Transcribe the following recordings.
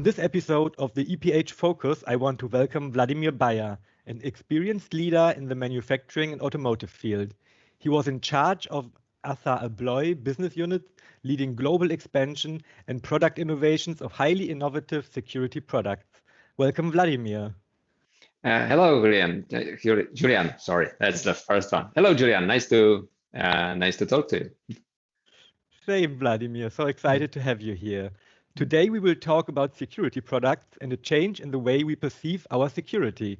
this episode of the EPH Focus, I want to welcome Vladimir Bayer, an experienced leader in the manufacturing and automotive field. He was in charge of Assa Abloy business unit, leading global expansion and product innovations of highly innovative security products. Welcome, Vladimir. Hello, Julian. Julian, sorry, that's the first one. Hello, Julian. Nice to talk to you. Same, Vladimir. So excited to have you here. Today we will talk about security products and a change in the way we perceive our security.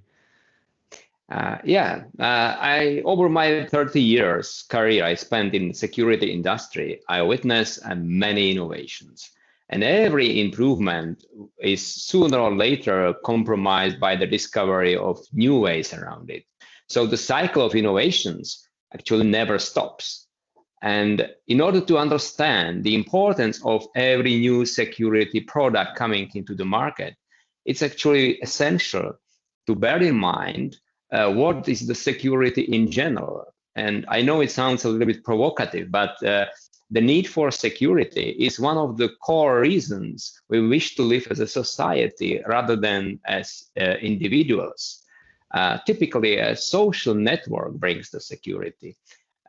Over my 30 years career I spent in security industry, I witnessed many innovations. And every improvement is sooner or later compromised by the discovery of new ways around it. So the cycle of innovations actually never stops. And in order to understand the importance of every new security product coming into the market, it's actually essential to bear in mind what is the security in general. And I know it sounds a little bit provocative, but the need for security is one of the core reasons we wish to live as a society rather than as individuals. Typically, a social network brings the security.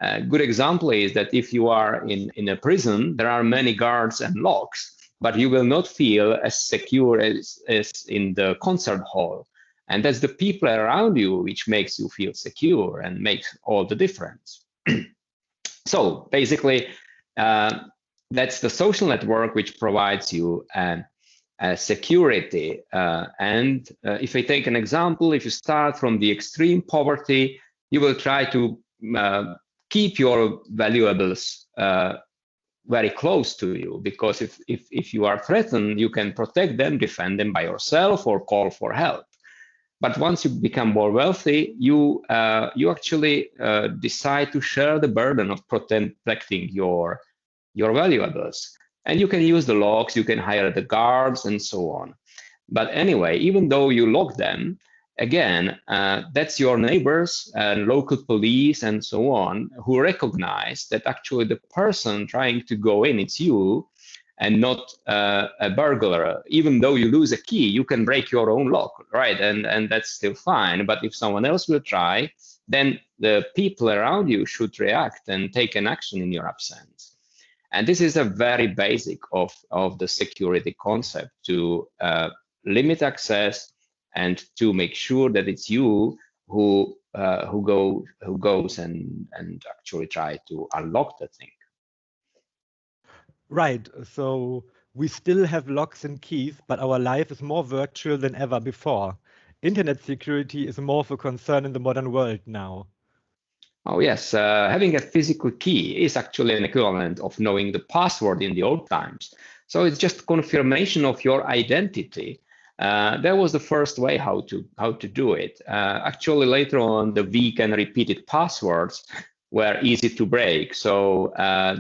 A good example is that if you are in a prison, there are many guards and locks, but you will not feel as secure as in the concert hall. And that's the people around you which makes you feel secure and makes all the difference. So basically, that's the social network which provides you security. If I take an example, if you start from the extreme poverty, you will try to keep your valuables very close to you, because if you are threatened, you can protect them, defend them by yourself, or call for help. But once you become more wealthy, you actually decide to share the burden of protecting your valuables. And you can use the locks, you can hire the guards, and so on. But anyway, even though you lock them, again, that's your neighbors and local police and so on who recognize that actually the person trying to go in, it's you and not a burglar. Even though you lose a key, you can break your own lock, right? And that's still fine. But if someone else will try, then the people around you should react and take an action in your absence. And this is a very basic of the security concept, to limit access and to make sure that it's you who goes and actually try to unlock the thing. Right. So we still have locks and keys, but our life is more virtual than ever before. Internet security is more of a concern in the modern world now. Oh yes, having a physical key is actually an equivalent of knowing the password in the old times. So it's just confirmation of your identity. That was the first way how to do it. Actually, later on, the weak and repeated passwords were easy to break. So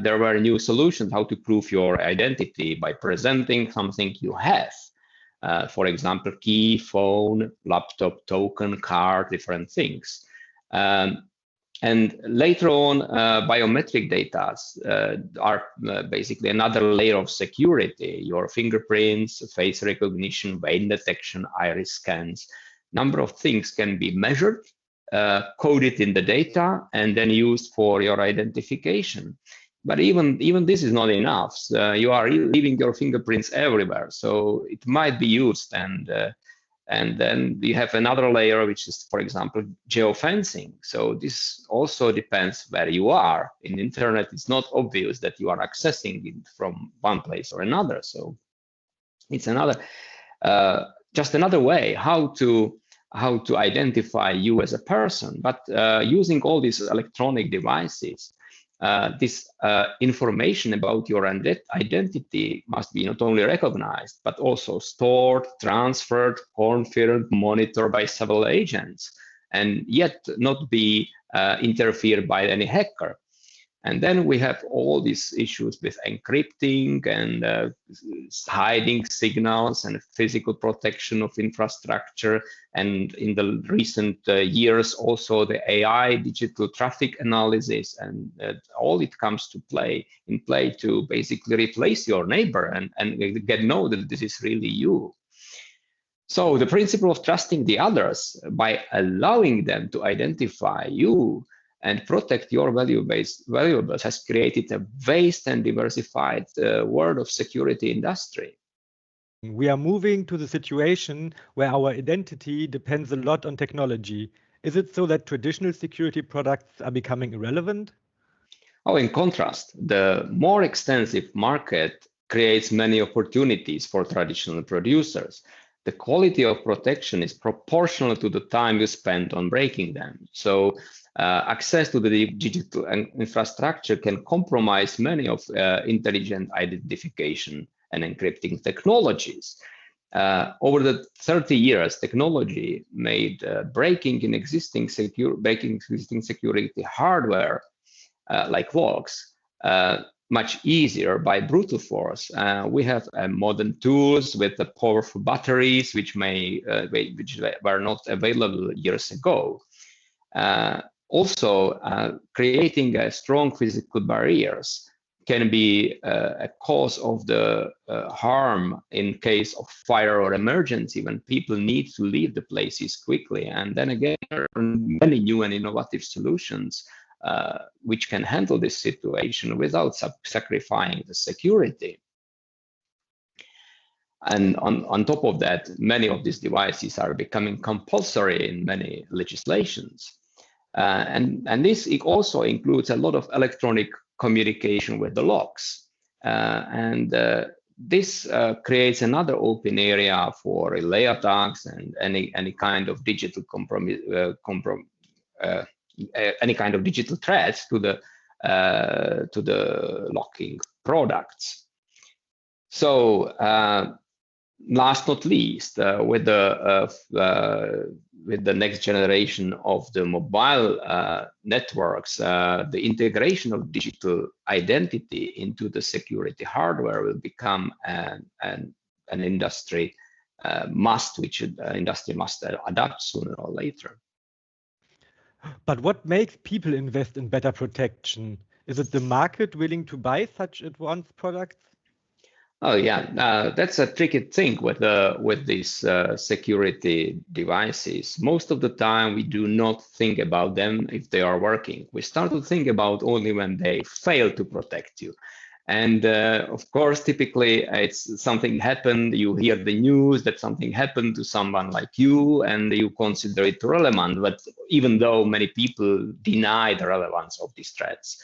there were new solutions how to prove your identity by presenting something you have. For example, key, phone, laptop, token, card, different things. And later on, biometric data are basically another layer of security. Your fingerprints, face recognition, vein detection, iris scans, number of things can be measured, coded in the data, and then used for your identification. But even this is not enough. You are leaving your fingerprints everywhere, so it might be used. And then you have another layer, which is, for example, geofencing. So this also depends where you are. In the internet, it's not obvious that you are accessing it from one place or another. So it's just another way how to identify you as a person. But using all these electronic devices, this information about your identity must be not only recognized, but also stored, transferred, confirmed, monitored by several agents, and yet not be interfered by any hacker. And then we have all these issues with encrypting and hiding signals and physical protection of infrastructure. And in the recent years, also the AI, digital traffic analysis, and all it comes to play to basically replace your neighbor and get know that this is really you. So the principle of trusting the others by allowing them to identify you and protect your valuables has created a vast and diversified world of security industry. We are moving to the situation where our identity depends a lot on technology. Is it so that traditional security products are becoming irrelevant? Oh, in contrast, the more extensive market creates many opportunities for traditional producers. The quality of protection is proportional to the time you spend on breaking them. So access to the digital infrastructure can compromise many of intelligent identification and encrypting technologies. Over the 30 years, technology made breaking existing security hardware like locks much easier by brute force. We have modern tools with the powerful batteries, which were not available years ago. Also, creating strong physical barriers can be a cause of the harm in case of fire or emergency when people need to leave the places quickly. And then again, there are many new and innovative solutions which can handle this situation without sacrificing the security. And on top of that, many of these devices are becoming compulsory in many legislations. And this also includes a lot of electronic communication with the locks. This creates another open area for relay attacks and any kind of digital any kind of digital threats to the locking products. So last not least, with the next generation of the mobile networks, the integration of digital identity into the security hardware will become an industry must, which industry must adapt sooner or later. But what makes people invest in better protection? Is it the market willing to buy such advanced products? Oh yeah, that's a tricky thing with these security devices. Most of the time, we do not think about them if they are working. We start to think about only when they fail to protect you. And of course, typically it's something happened, you hear the news that something happened to someone like you and you consider it relevant, but even though many people deny the relevance of these threats.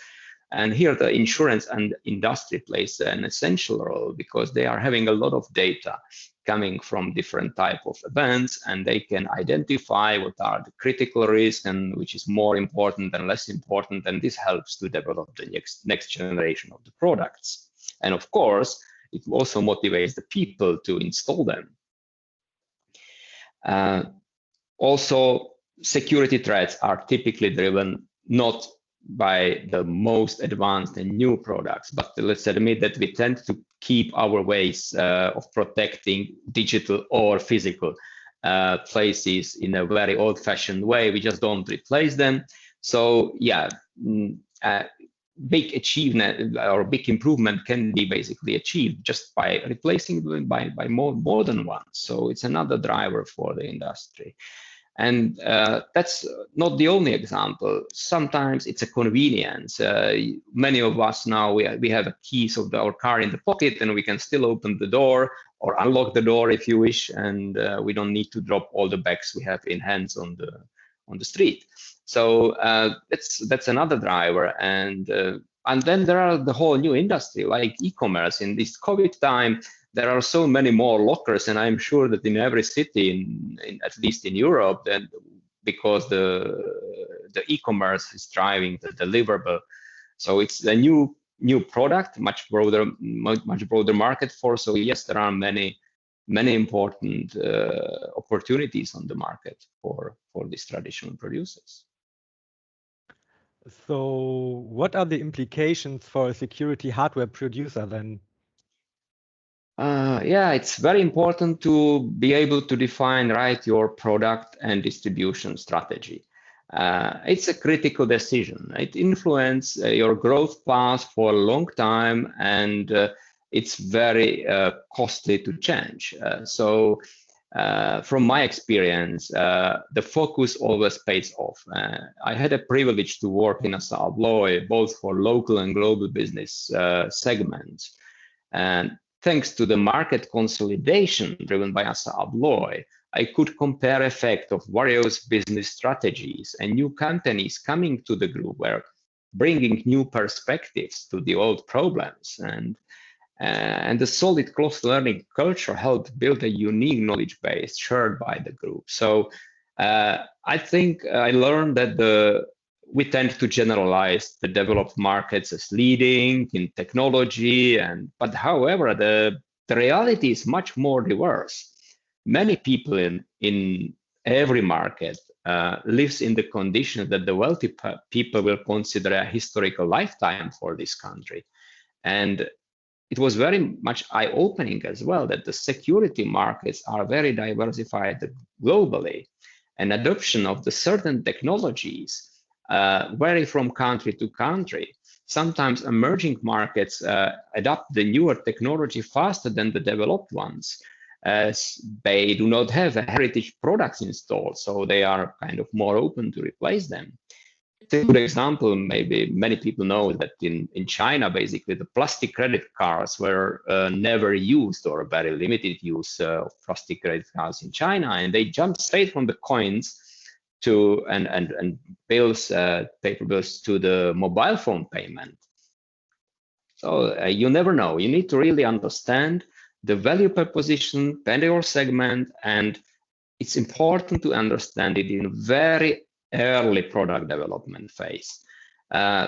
And here the insurance and industry plays an essential role because they are having a lot of data coming from different type of events, and they can identify what are the critical risks and which is more important and less important, and this helps to develop the next generation of the products. And of course, it also motivates the people to install them. Also, security threats are typically driven not by the most advanced and new products, but let's admit that we tend to keep our ways of protecting digital or physical places in a very old-fashioned way. We just don't replace them. So yeah, big achievement or big improvement can be basically achieved just by replacing them by more than one. So it's another driver for the industry. And that's not the only example. Sometimes it's a convenience. Many of us now, we have keys of our car in the pocket and we can still open the door or unlock the door if you wish, and we don't need to drop all the bags we have in hands on the street. So that's another driver. And then there are the whole new industry like e-commerce. In this COVID time, there are so many more lockers, and I'm sure that in every city, at least in Europe, that because the e-commerce is driving the deliverable, so it's a new product, much broader market for. So yes, there are many important opportunities on the market for these traditional producers. So, what are the implications for a security hardware producer then? Yeah, it's very important to be able to define your product and distribution strategy. It's a critical decision. It influences your growth path for a long time, and it's very costly to change. So from my experience, the focus always pays off. I had a privilege to work in Assa Abloy, both for local and global business segments. And thanks to the market consolidation driven by Assa Abloy, I could compare effect of various business strategies, and new companies coming to the group were bringing new perspectives to the old problems. And the solid cross-learning culture helped build a unique knowledge base shared by the group. So I think I learned that we tend to generalize the developed markets as leading in technology, but however, the reality is much more diverse. Many people in every market lives in the condition that the wealthy people will consider a historical lifetime for this country. And it was very much eye-opening as well that the security markets are very diversified globally, and adoption of the certain technologies vary from country to country. Sometimes emerging markets adopt the newer technology faster than the developed ones, as they do not have heritage products installed, so they are kind of more open to replace them. A good example, maybe many people know that in China, basically the plastic credit cards were never used, or very limited use of plastic credit cards in China, and they jumped straight from the coins to and bills, paper bills, to the mobile phone payment. So you never know. You need to really understand the value proposition, vendor segment, and it's important to understand it in very early product development phase,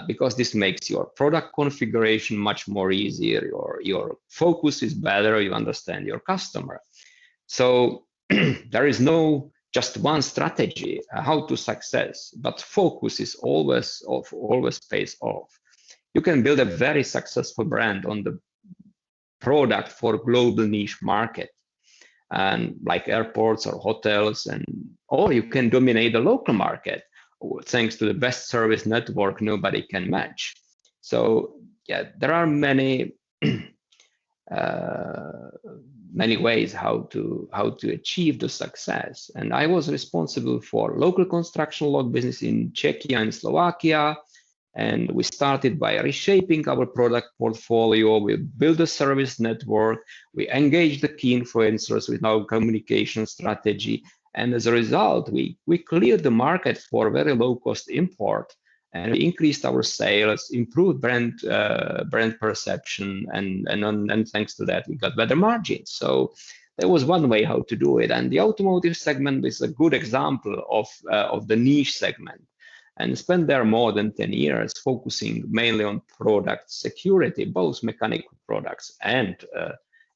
because this makes your product configuration much more easier, your focus is better, you understand your customer. So there is no just one strategy how to success, but focus is always pays off. You can build a very successful brand on the product for global niche market, and like airports or hotels, or you can dominate the local market thanks to the best service network nobody can match. So yeah, there are many many ways how to achieve the success. And I was responsible for local construction log business in Czechia and Slovakia. And we started by reshaping our product portfolio. We built a service network. We engaged the key influencers with our communication strategy. And as a result, we cleared the market for very low cost import, and we increased our sales, improved brand perception, and thanks to that, we got better margins. So there was one way how to do it. And the automotive segment is a good example of the niche segment, and spent there more than 10 years focusing mainly on product security, both mechanical products and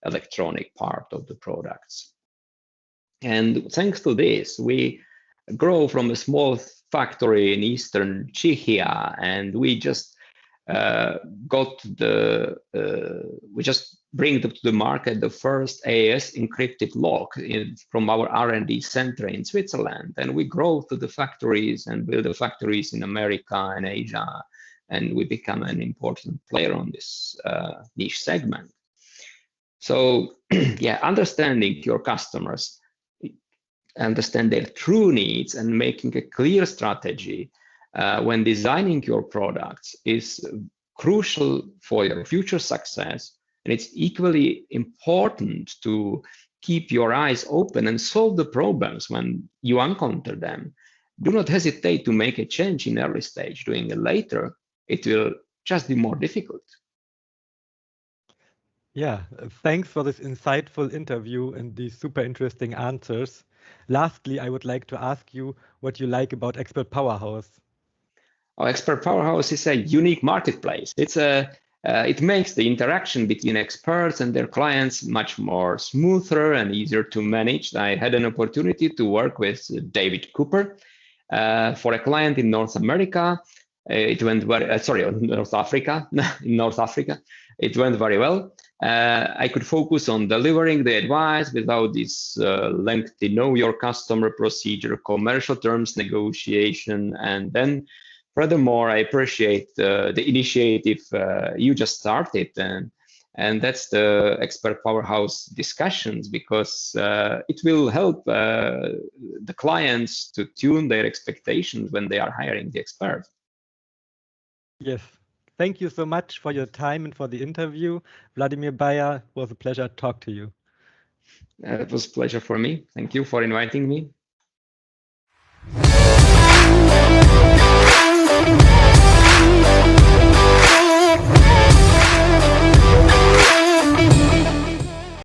electronic part of the products. And thanks to this, we grow from a small factory in eastern Czechia, and we just we just bring to the market the first AES encrypted lock from our R&D center in Switzerland. And we grow to the factories and build the factories in America and Asia, and we become an important player on this niche segment. So yeah, understanding your customers, understand their true needs, and making a clear strategy when designing your products is crucial for your future success. And it's equally important to keep your eyes open and solve the problems when you encounter them. Do not hesitate to make a change in early stage. Doing it later, it will just be more difficult. Yeah, thanks for this insightful interview and these super interesting answers. Lastly, I would like to ask you what you like about Expert Powerhouse. Our Expert Powerhouse is a unique marketplace. It makes the interaction between experts and their clients much more smoother and easier to manage. I had an opportunity to work with David Cooper for a client in North America. It went North Africa. In North Africa, it went very well. I could focus on delivering the advice without this lengthy know your customer procedure, commercial terms negotiation, and then furthermore, I appreciate the initiative you just started, And that's the expert powerhouse discussions, because it will help the clients to tune their expectations when they are hiring the expert. Yes. Thank you so much for your time and for the interview. Vladimir Bayer, it was a pleasure to talk to you. It was a pleasure for me. Thank you for inviting me.